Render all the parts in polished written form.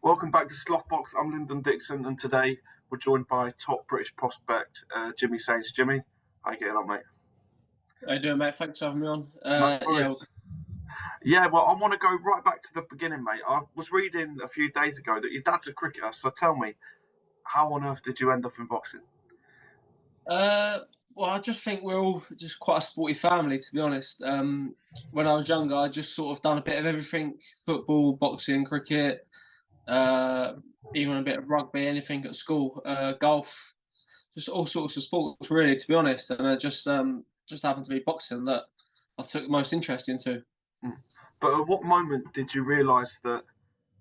Welcome back to Slothbox. I'm Lyndon Dixon, and today we're joined by top British prospect Jimmy Sains. Jimmy, how you getting on, mate? How you doing, mate? Thanks for having me on. No Yeah, worries. Yeah, well, I want to go right back to the beginning, mate. I was reading a few days ago that your dad's a cricketer, so tell me, how on earth did you end up in boxing? well, I just think we're all just quite a sporty family, to be honest. When I was younger, I just sort of done a bit of everything: football, boxing, cricket, uh, even a bit of rugby, anything at school, golf, just all sorts of sports, really, to be honest. And I just happened to be boxing that I took most interest into. Mm. But at what moment did you realise that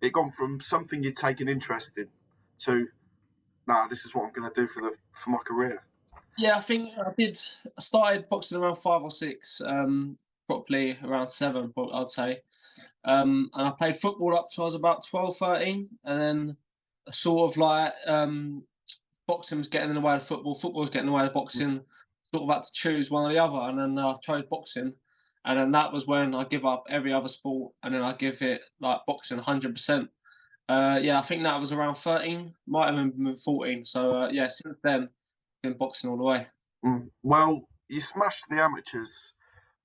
it gone from something you'd taken interest in to, nah, this is what I'm going to do for my career? Yeah, I think I did. I started boxing around 5 or 6, properly around 7, I'd say. And I played football up till I was about 12, 13. And then sort of like boxing was getting in the way of football, football was getting in the way of Mm. boxing. Sort of had to choose one or the other. And then I chose boxing. And then that was when I give up every other sport and then I give it like boxing 100%. Yeah, I think that was around 13, might have even been 14. So yeah, since then, been boxing all the way. Well, you smashed the amateurs,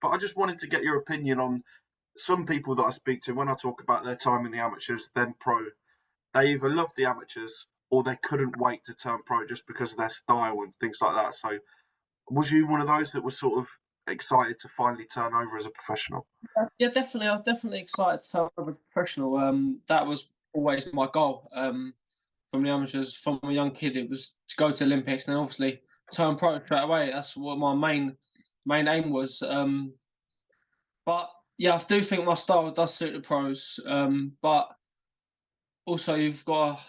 but I just wanted to get your opinion on some people that I speak to when I talk about their time in the amateurs, then pro. They either loved the amateurs or they couldn't wait to turn pro just because of their style and things like that. So, was you one of those that was sort of excited to finally turn over as a professional? Yeah, definitely. I was definitely excited to turn a professional. That was always my goal. From the amateurs, from a young kid, it was to go to Olympics and then obviously turn pro straight away. That's what my main aim was. But yeah, I do think my style does suit the pros. But also, you've got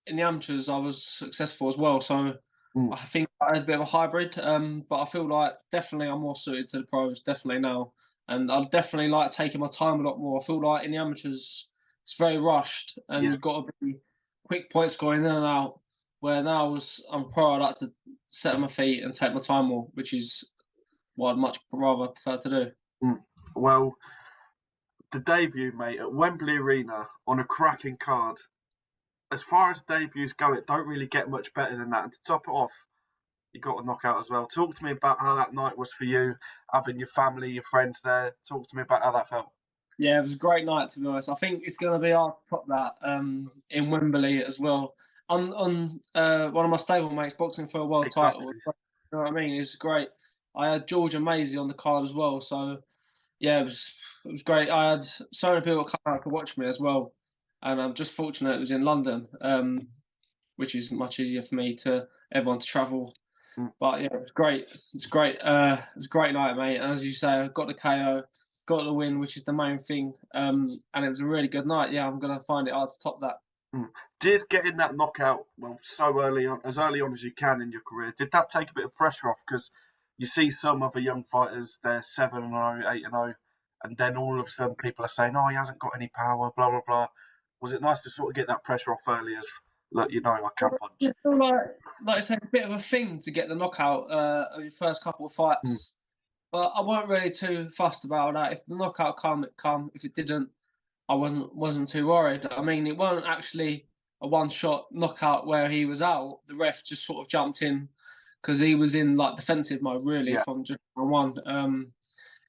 in the amateurs, I was successful as well. So Mm. I think I had a bit of a hybrid. But I feel like definitely I'm more suited to the pros, definitely now. And I definitely like taking my time a lot more. I feel like in the amateurs, it's very rushed and Yeah. you've got to be quick point scoring in and out. Where now as I'm pro, I like to set on my feet and take my time more, which is what I'd much rather prefer to do. Mm. Well, the debut, mate, at Wembley Arena on a cracking card. As far as debuts go, it don't really get much better than that. And to top it off, you got a knockout as well. Talk to me about how that night was for you, having your family, your friends there. Talk to me about how that felt. Yeah, it was a great night to be honest. I think it's going to be hard to top that in Wembley as well. On one of my stablemates boxing for a world title. Exactly. You know what I mean? It was great. I had George and Maisie on the card as well. So yeah, it was great. I had so many people come out to watch me as well, and I'm just fortunate it was in London, which is much easier for me to everyone to travel. Mm. But yeah, it was great. It's great. It was a great night, mate. And as you say, I got the KO, got the win, which is the main thing. And it was a really good night. Yeah, I'm gonna find it hard to top that. Mm. Did getting that knockout, well, so early on as you can in your career, did that take a bit of pressure off? Because you see some other young fighters, they're 7-0, 8-0, and then all of a sudden people are saying, oh, he hasn't got any power, blah, blah, blah. Was it nice to sort of get that pressure off early as, look, I can punch? I feel like it's a bit of a thing to get the knockout of your first couple of Mm. fights. But I weren't really too fussed about that. If the knockout come, it come. If it didn't, I wasn't too worried. I mean, it wasn't actually a one-shot knockout where he was out. The ref just sort of jumped in because he was in like defensive mode really Yeah. from just round one.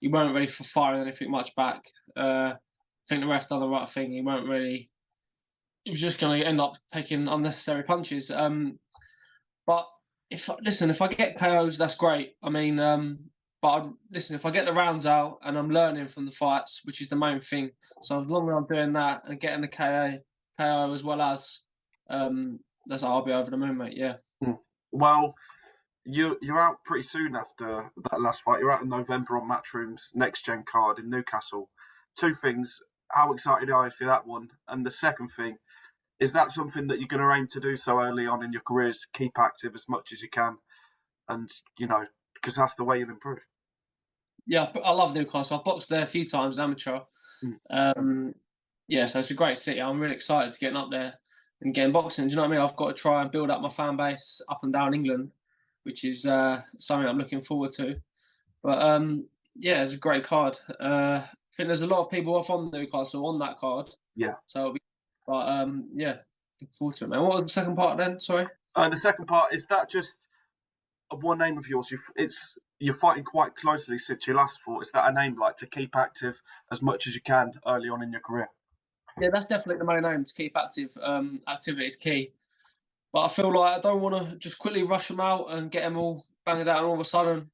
He weren't ready for firing anything much back. I think the ref done the right thing. He weren't really. He was just going to end up taking unnecessary punches. But if I get KOs, that's great. I mean, but listen, if I get the rounds out and I'm learning from the fights, which is the main thing. So as long as I'm doing that and getting the KO as well as, that's I'll be over the moon, mate. Yeah. Mm. Well, you're out pretty soon after that last fight. You're out in November on Matchroom's next gen card in Newcastle. Two things. How excited are you for that one? And the second thing, is that something that you're going to aim to do so early on in your careers? Keep active as much as you can, and because that's the way you'll improve. Yeah, I love Newcastle. I've boxed there a few times, amateur. Mm. Um, yeah, so it's a great city. I'm really excited to getting up there and getting boxing. Do you know what I mean? I've got to try and build up my fan base up and down England, which is something I'm looking forward to. But yeah, it's a great card. I think there's a lot of people from Newcastle on that card, Yeah. so But yeah, looking forward to it, man. What was the second part then? Sorry. The second part, is that just one name of yours? You're fighting quite closely since you last fought. Is that a name like to keep active as much as you can early on in your career? Yeah, that's definitely the main aim, to keep active. Activity is key. But I feel like I don't want to just quickly rush them out and get them all banged out, and all of a sudden,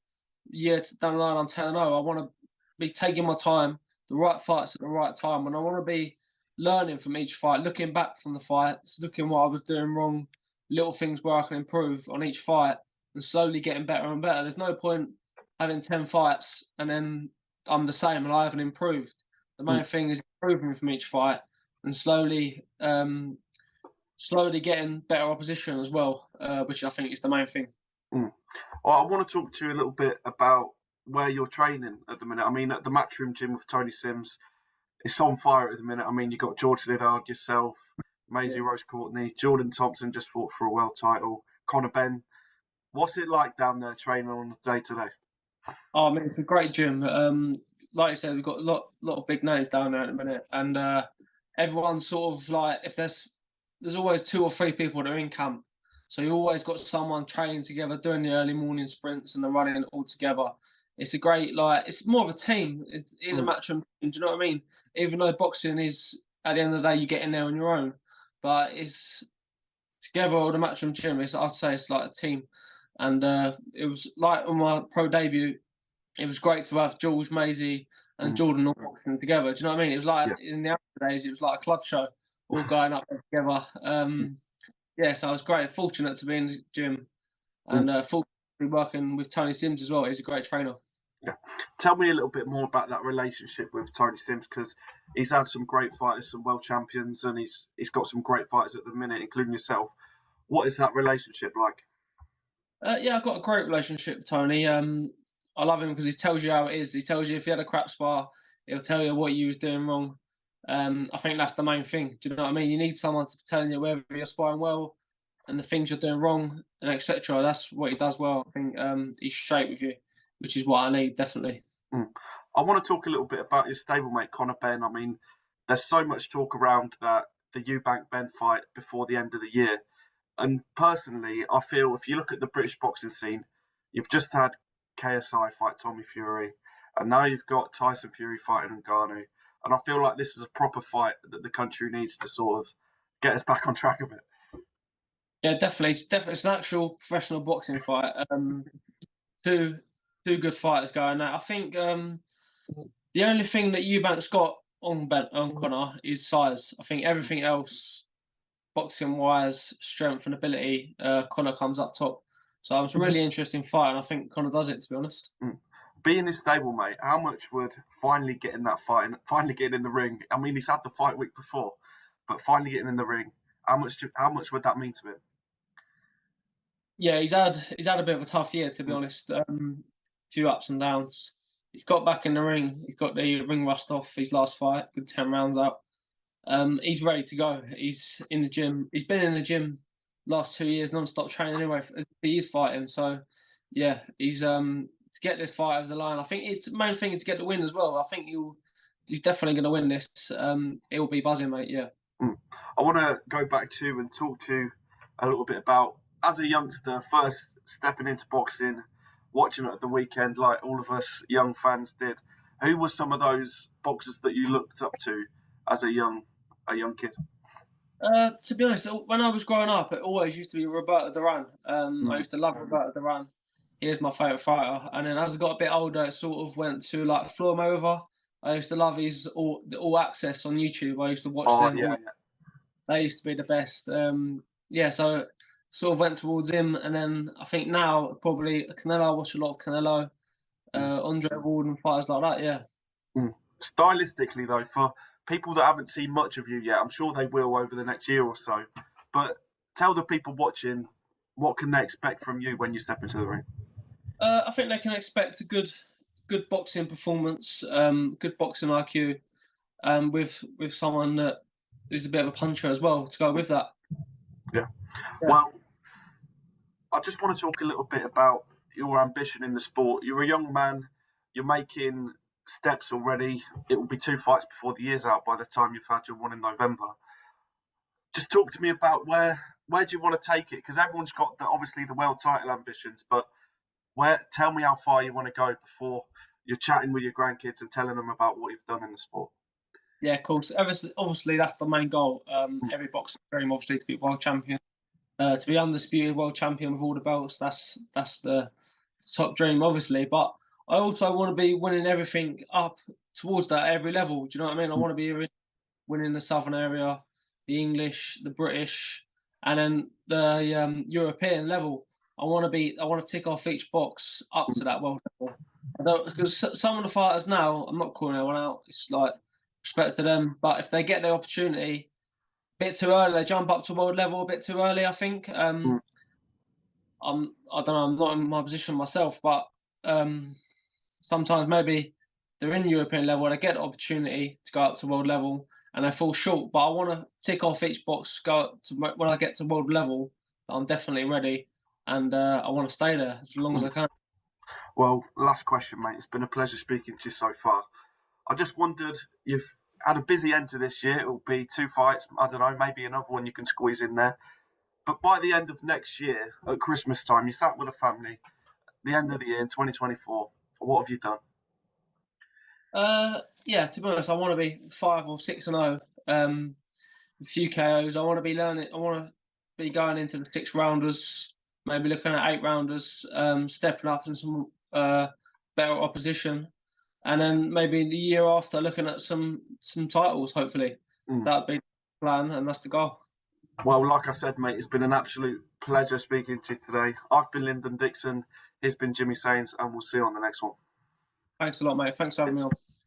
down the line, I'm 10-0. I want to be taking my time, the right fights at the right time, and I want to be learning from each fight, looking back from the fights, looking what I was doing wrong, little things where I can improve on each fight, and slowly getting better and better. There's no point having 10 fights and then I'm the same and I haven't improved. The Mm, main thing is improving from each fight and slowly getting better opposition as well, which I think is the main thing. mm. Well, I want to talk to you a little bit about where you're training at the minute. I mean, at the Matchroom Gym with Tony Sims, it's on fire at the minute. I mean, you've got George Liddard, yourself, Maisie Yeah. Rose Courtney, Jordan Thompson just fought for a world title, Conor Benn. What's it like down there training on a day to day? Oh, I mean, it's a great gym. Like I said, we've got a lot of big names down there at the minute, and everyone's sort of like, if there's always 2 or 3 people that are in camp, so you always got someone training together, doing the early morning sprints and the running all together. It's a great, like, it's more of a team. It is a Mm, match. Do you know what I mean? Even though boxing is, at the end of the day, you get in there on your own, but it's together or the Matchroom Gym. I'd say it's like a team, and it was like on my pro debut. It was great to have Jules, Maisie, and mm, Jordan all boxing together. Do you know what I mean? It was like yeah. in the after days, it was like a club show, all going up there together. Yeah, so I was fortunate to be in the gym, Mm, and fortunate to be working with Tony Sims as well. He's a great trainer. yeah. Tell me a little bit more about that relationship with Tony Sims, because he's had some great fighters, some world champions, and he's got some great fighters at the minute, including yourself. What is that relationship like? Yeah, I've got a great relationship with Tony. I love him because he tells you how it is. He tells you if you had a crap spar, he'll tell you what you was doing wrong. I think that's the main thing. Do you know what I mean? You need someone to be telling you whether you're sparring well and the things you're doing wrong and etc. That's what he does well. I think he's straight with you, which is what I need definitely. Mm. I want to talk a little bit about your stablemate, Conor Benn. I mean, there's so much talk around that the Eubank Benn fight before the end of the year. And personally, I feel if you look at the British boxing scene, you've just had KSI fight Tommy Fury, and now you've got Tyson Fury fighting Ngannou. And I feel like this is a proper fight that the country needs to sort of get us back on track of it. Yeah, definitely. It's an actual professional boxing fight. Two two good fighters going at. I think the only thing that Eubank's got on Conor is size. I think everything else, boxing wise, strength and ability, Conor comes up top. So it's a really interesting fight, and I think Conor does it. To be honest. Mm. Being his stablemate, how much would finally getting that fight and finally getting in the ring? I mean, he's had the fight week before, but finally getting in the ring, how much would that mean to him? Yeah, he's had a bit of a tough year, to be honest. Few ups and downs. He's got back in the ring. He's got the ring rust off his last fight. Good 10 rounds out. He's ready to go. He's in the gym. He's been in the gym last 2 years, non-stop training anyway. He is fighting, so yeah, he's to get this fight over the line. I think it's the main thing is to get the win as well. I think he's definitely going to win this. He'll be buzzing, mate. Yeah. Mm. I want to go back to and talk to a little bit about, as a youngster, first stepping into boxing, watching it at the weekend like all of us young fans did. Who were some of those boxers that you looked up to as a young kid? To be honest, when I was growing up, it always used to be Roberto Duran. I Mm. used to love Roberto Duran. He is my favourite fighter. And then as I got a bit older, it sort of went to like Floor Mayweather. I used to love his all access on YouTube. I used to watch Oh them. yeah, They used to be the best. Yeah, so sort of went towards him. And then I think now probably Canelo. I watch a lot of Canelo, yeah. Andre Ward and fighters like that. Yeah. Mm. Stylistically, though, for people that haven't seen much of you yet, I'm sure they will over the next year or so. But tell the people watching, what can they expect from you when you step into the ring? I think they can expect a good boxing performance, good boxing IQ, with someone that is a bit of a puncher as well to go with that. Yeah. Yeah. Well, I just want to talk a little bit about your ambition in the sport. You're a young man. You're making steps already. It will be 2 fights before the year's out by the time you've had your one in November. just talk to me about where do you want to take it? Because everyone's got obviously the world title ambitions, but tell me how far you want to go before you're chatting with your grandkids and telling them about what you've done in the sport. Yeah, of course. Obviously, that's the main goal. Every boxer dream, obviously, to be world champion, to be undisputed world champion with all the belts. That's the top dream, obviously. But I also want to be winning everything up towards that at every level. Do you know what I mean? I want to be winning the Southern area, the English, the British, and then the European level. I want to tick off each box up to that world level. Because some of the fighters now, I'm not calling anyone out. It's like respect to them, but if they get the opportunity a bit too early, they jump up to world level a bit too early. I think. I don't know. I'm not in my position myself, but sometimes maybe they're in European level, they get the opportunity to go up to world level, and they fall short. But I want to tick off each box. Go up to, when I get to world level, I'm definitely ready, and I want to stay there as long as I can. Well, last question, mate. It's been a pleasure speaking to you so far. I just wondered, you've had a busy end to this year. It'll be 2 fights. I don't know, maybe another one you can squeeze in there. But by the end of next year, at Christmas time, you sat with a family. The end of the year in 2024. What have you done? Yeah, to be honest, I want to be 5 or 6-0. A few KOs. I want to be learning. I want to be going into the 6 rounders, maybe looking at 8 rounders, stepping up in some better opposition, and then maybe the year after looking at some titles. Hopefully, that'd be the plan, and that's the goal. Well, like I said, mate, it's been an absolute pleasure speaking to you today. I've been Lyndon Dixon. He's been Jimmy Sains, and we'll see you on the next one. Thanks a lot, mate. Thanks for having me on.